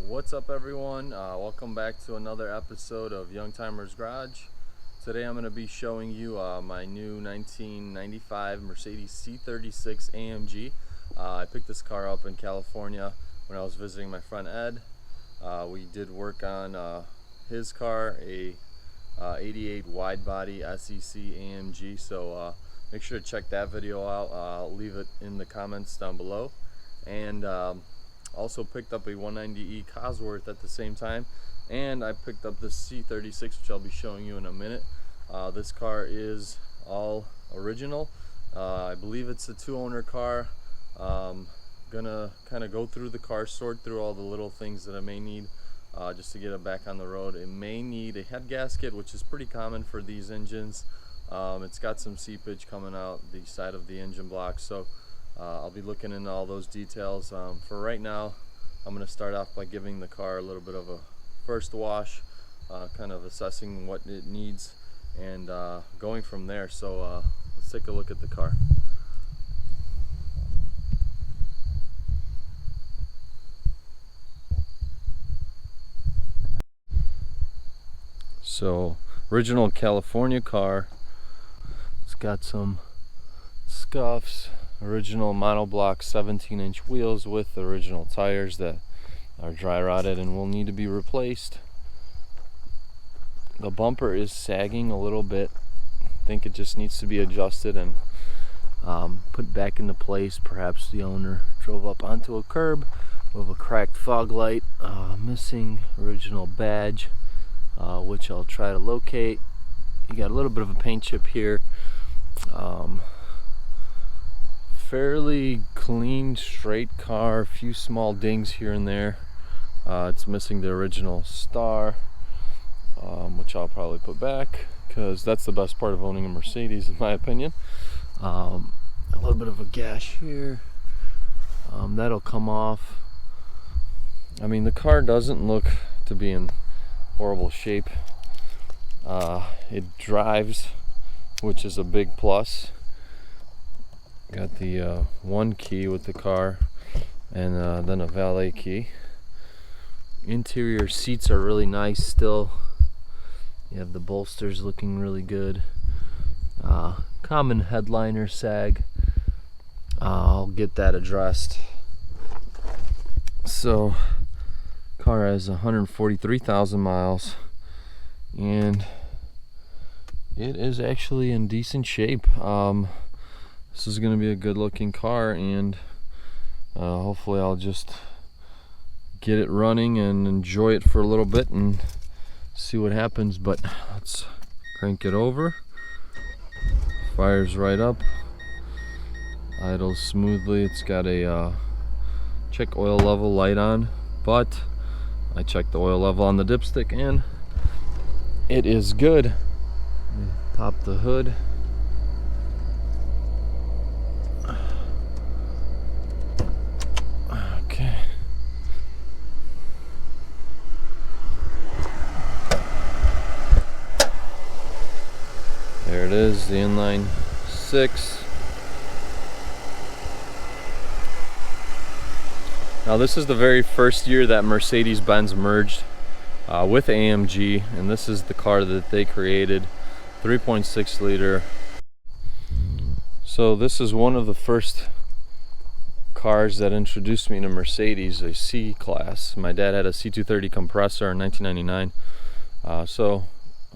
What's up, everyone? Welcome back to another episode of Youngtimer's Garage. Today I'm going to be showing you my new 1995 Mercedes C36 AMG. I picked this car up in California when I was visiting my friend Ed. We did work on his car, a 88 wide-body SEC AMG, so make sure to check that video out. I'll leave it in the comments down below. And also picked up a 190E Cosworth at the same time, and I picked up the C36, which I'll be showing you in a minute. This car is all original. I believe it's a two-owner car. Gonna kind of go through the car, sort through all the little things that I may need just to get it back on the road. It may need a head gasket, which is pretty common for these engines. It's got some seepage coming out the side of the engine block, so I'll be looking into all those details. For right now, I'm going to start off by giving the car a little bit of a first wash, kind of assessing what it needs, and going from there. So let's take a look at the car. So, original California car. It's got some scuffs. Original monoblock 17-inch wheels with original tires that are dry rotted and will need to be replaced. The bumper is sagging a little bit. I think it just needs to be adjusted and put back into place. Perhaps the owner drove up onto a curb with a cracked fog light, missing original badge, which I'll try to locate. You got a little bit of a paint chip here. Fairly clean, straight car, a few small dings here and there. It's missing the original star, which I'll probably put back because that's the best part of owning a Mercedes, in my opinion. A little bit of a gash here. That'll come off. I mean, the car doesn't look to be in horrible shape. It drives, which is a big plus. Got the one key with the car, and then a valet key. Interior seats are really nice still. You have the bolsters looking really good. Common headliner sag. I'll get that addressed. So, car has 143,000 miles, and it is actually in decent shape. This is going to be a good looking car, and hopefully I'll just get it running and enjoy it for a little bit and see what happens. But let's crank it over. Fires right up, idles smoothly. It's got a check oil level light on, but I checked the oil level on the dipstick and it is good. Pop the hood. Okay. There it is, the inline 6. Now, this is the very first year that Mercedes-Benz merged with AMG, and this is the car that they created, 3.6 liter. So this is one of the first cars that introduced me to Mercedes, a C-Class. My dad had a C230 compressor in 1999, so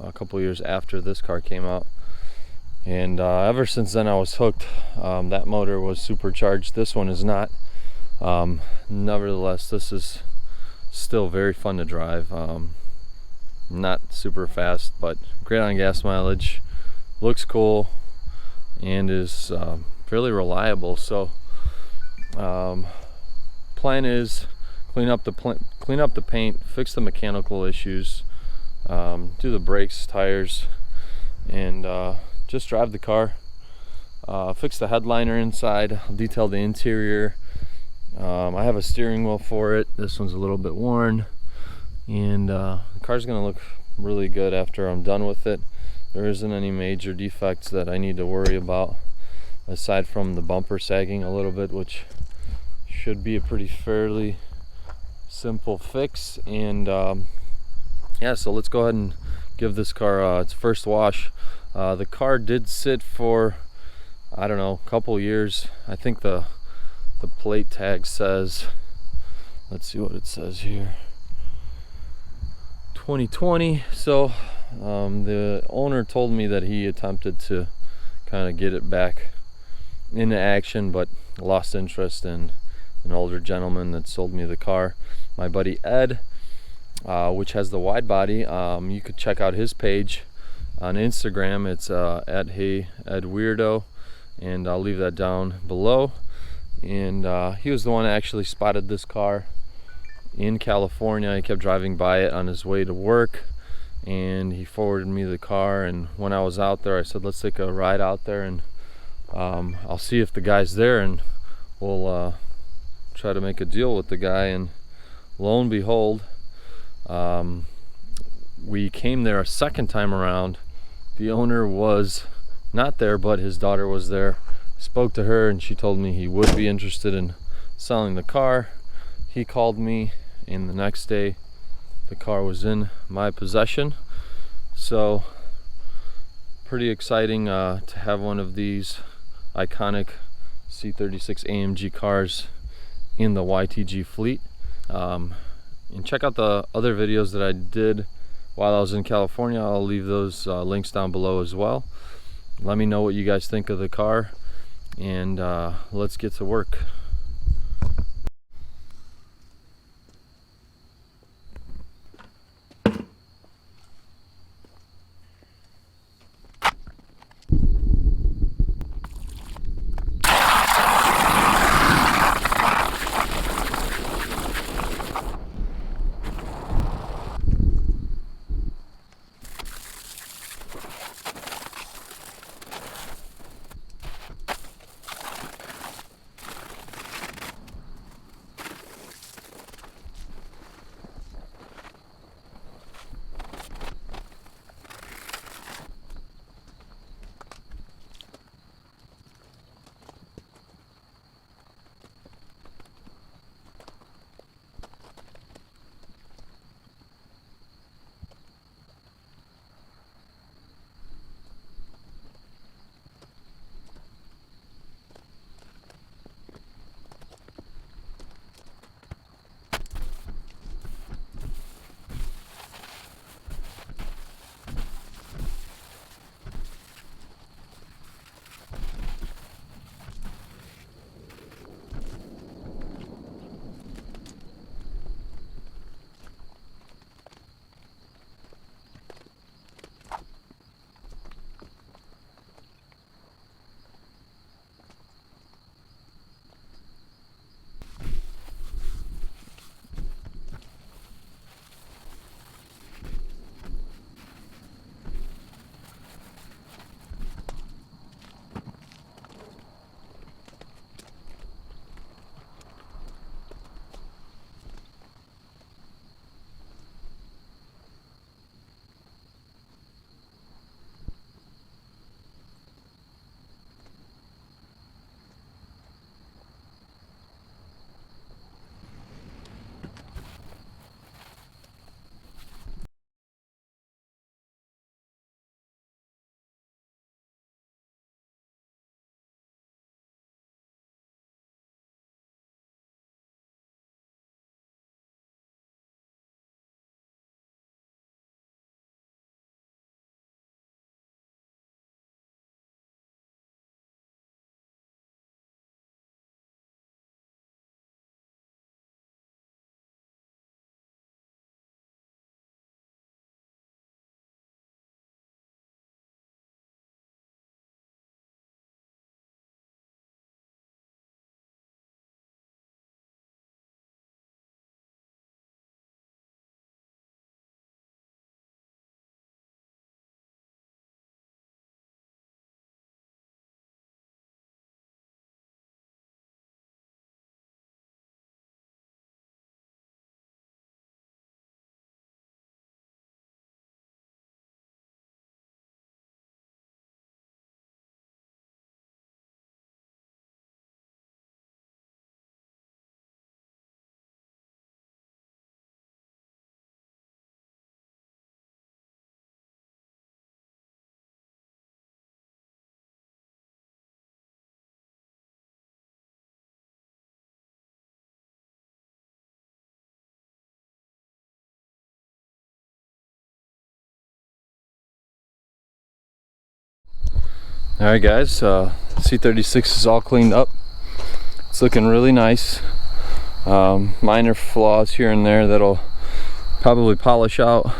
a couple years after this car came out. And ever since then I was hooked. That motor was supercharged. This one is not. Nevertheless, this is still very fun to drive. Not super fast, but great on gas mileage. Looks cool and is fairly reliable. So plan is clean up the paint, fix the mechanical issues, do the brakes, tires, and just drive the car. Fix the headliner inside, detail the interior. I have a steering wheel for it. This one's a little bit worn, and the car's gonna look really good after I'm done with it. There isn't any major defects that I need to worry about, aside from the bumper sagging a little bit, which should be a pretty fairly simple fix. And yeah, so let's go ahead and give this car its first wash. The car did sit for, I don't know, a couple years. I think the plate tag says, let's see what it says here, 2020. So the owner told me that he attempted to kind of get it back into action, but lost interest in an older gentleman that sold me the car, my buddy Ed, which has the wide body. You could check out his page on Instagram. It's at HeyEdWeirdo, and I'll leave that down below. And he was the one that actually spotted this car in California. He kept driving by it on his way to work, and he forwarded me the car. And when I was out there, I said, let's take a ride out there, and I'll see if the guy's there, and we'll try to make a deal with the guy. And lo and behold, we came there a second time around. The owner was not there, but his daughter was there. Spoke to her, and she told me he would be interested in selling the car. He called me, and the next day the car was in my possession. So pretty exciting to have one of these iconic C36 AMG cars in the YTG fleet. And check out the other videos that I did while I was in California. I'll leave those links down below as well. Let me know what you guys think of the car, and let's get to work. Alright guys, C36 is all cleaned up. It's looking really nice. Minor flaws here and there that'll probably polish out.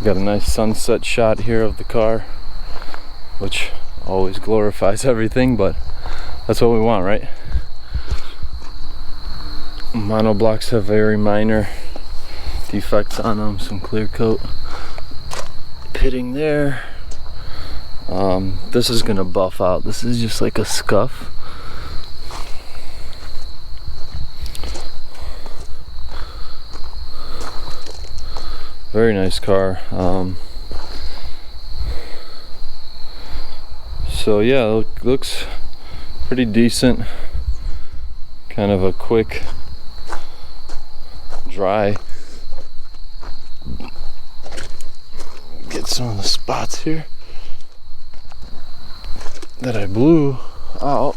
Got a nice sunset shot here of the car, which always glorifies everything, but that's what we want, right? Monoblocks have very minor defects on them. Some clear coat pitting there. This is gonna buff out. This is just like a scuff. Very nice car. So yeah, looks pretty decent. Kind of a quick dry. Get some of the spots here that I blew out.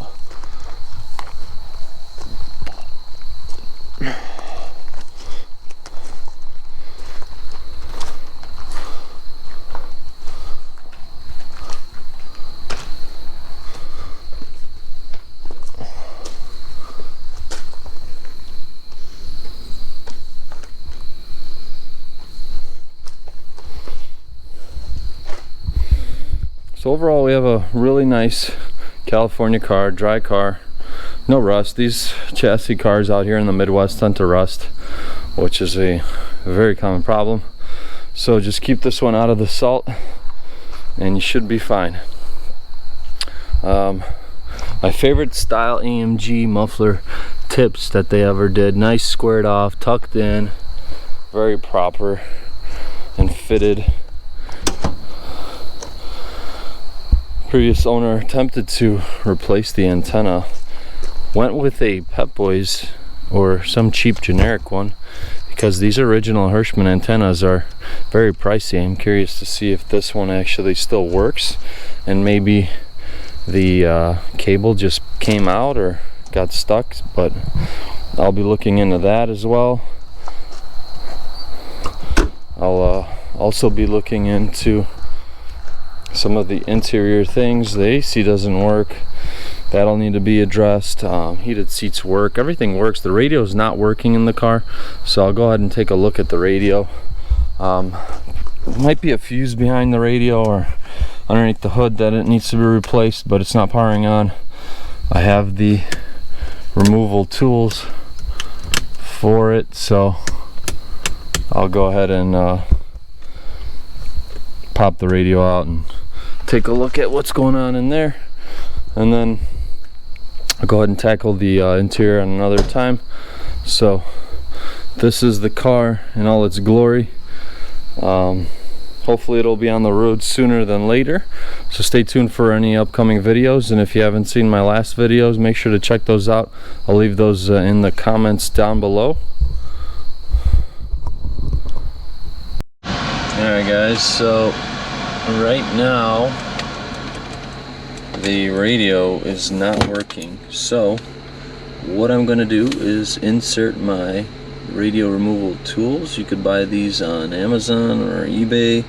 So overall we have a really nice California car, dry car, no rust. These chassis cars out here in the Midwest tend to rust, which is a very common problem. So just keep this one out of the salt and you should be fine. My favorite style AMG muffler tips that they ever did. Nice squared off, tucked in, very proper and fitted. Previous owner attempted to replace the antenna, went with a Pep Boys or some cheap generic one, because these original Hirschman antennas are very pricey. I'm curious to see if this one actually still works, and maybe the cable just came out or got stuck, but I'll be looking into that as well. I'll also be looking into some of the interior things. The AC doesn't work, that'll need to be addressed. Heated seats work, everything works. The radio is not working in the car, so I'll go ahead and take a look at the radio. Might be a fuse behind the radio or underneath the hood that it needs to be replaced, but it's not powering on. I have the removal tools for it, so I'll go ahead and pop the radio out and take a look at what's going on in there, and then I'll go ahead and tackle the interior at another time. So this is the car in all its glory. Hopefully it'll be on the road sooner than later, so stay tuned for any upcoming videos, and if you haven't seen my last videos, make sure to check those out. I'll leave those in the comments down below. Alright guys, so right now the radio is not working, so what I'm gonna do is insert my radio removal tools. You could buy these on Amazon or eBay.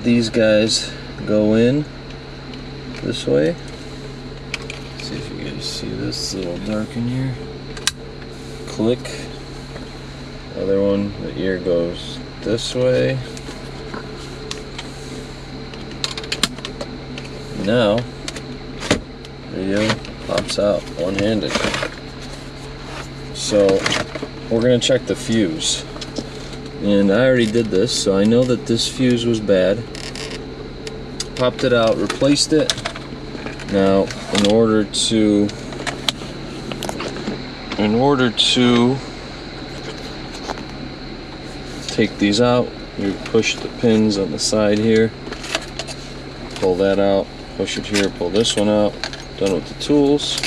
These guys go in this way. Let's see if you guys see this. It's a little dark in here. Click. Other one, the ear goes this way. Now radio pops out one-handed. So we're gonna check the fuse, and I already did this, so I know that this fuse was bad. Popped it out, replaced it. Now in order to take these out, you push the pins on the side here, pull that out, push it here, pull this one out. Done with the tools.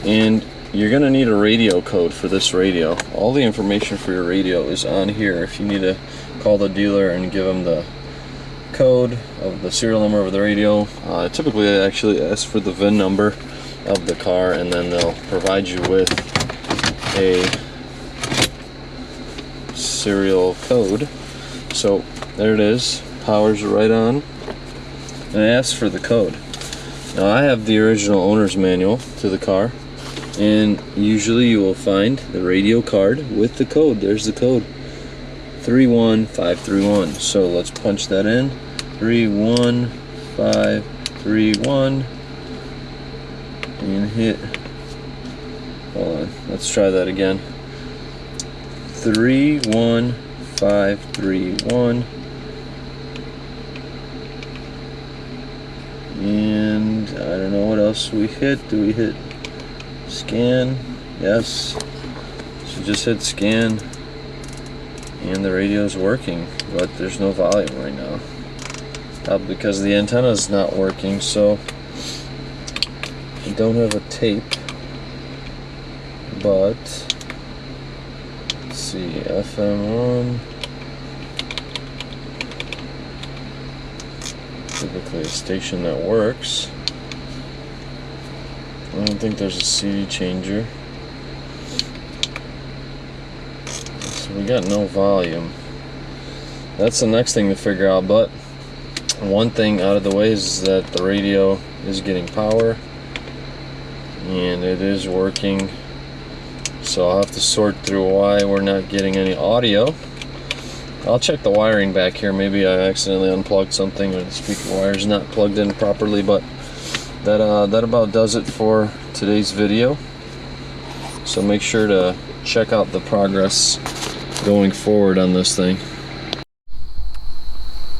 And you're gonna need a radio code for this radio. All the information for your radio is on here. If you need to call the dealer and give them the code of the serial number of the radio, typically they actually ask for the VIN number of the car, and then they'll provide you with a serial code. So there it is, power's right on. and it asks for the code. Now I have the original owner's manual to the car, and usually you will find the radio card with the code. There's the code, 31531. So let's punch that in, 31531, and hit, hold on, let's try that again, 31531. And I don't know what else we hit. Do we hit scan? Yes. So just hit scan, and the radio is working, but there's no volume right now. Probably because the antenna is not working, so I don't have a tape. But let's see, FM on. Typically a station that works. I don't think there's a CD changer. So we got no volume. That's the next thing to figure out, but one thing out of the way is that the radio is getting power and it is working. So I'll have to sort through why we're not getting any audio. I'll check the wiring back here. Maybe I accidentally unplugged something or the speaker wire is not plugged in properly, but that about does it for today's video. So make sure to check out the progress going forward on this thing.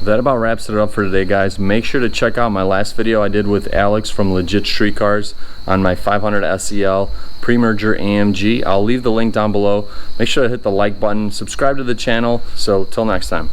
That about wraps it up for today, guys. Make sure to check out my last video I did with Alex from Legit Street Cars on my 500 SEL Premerger AMG. I'll leave the link down below. Make sure to hit the like button, subscribe to the channel. So till next time.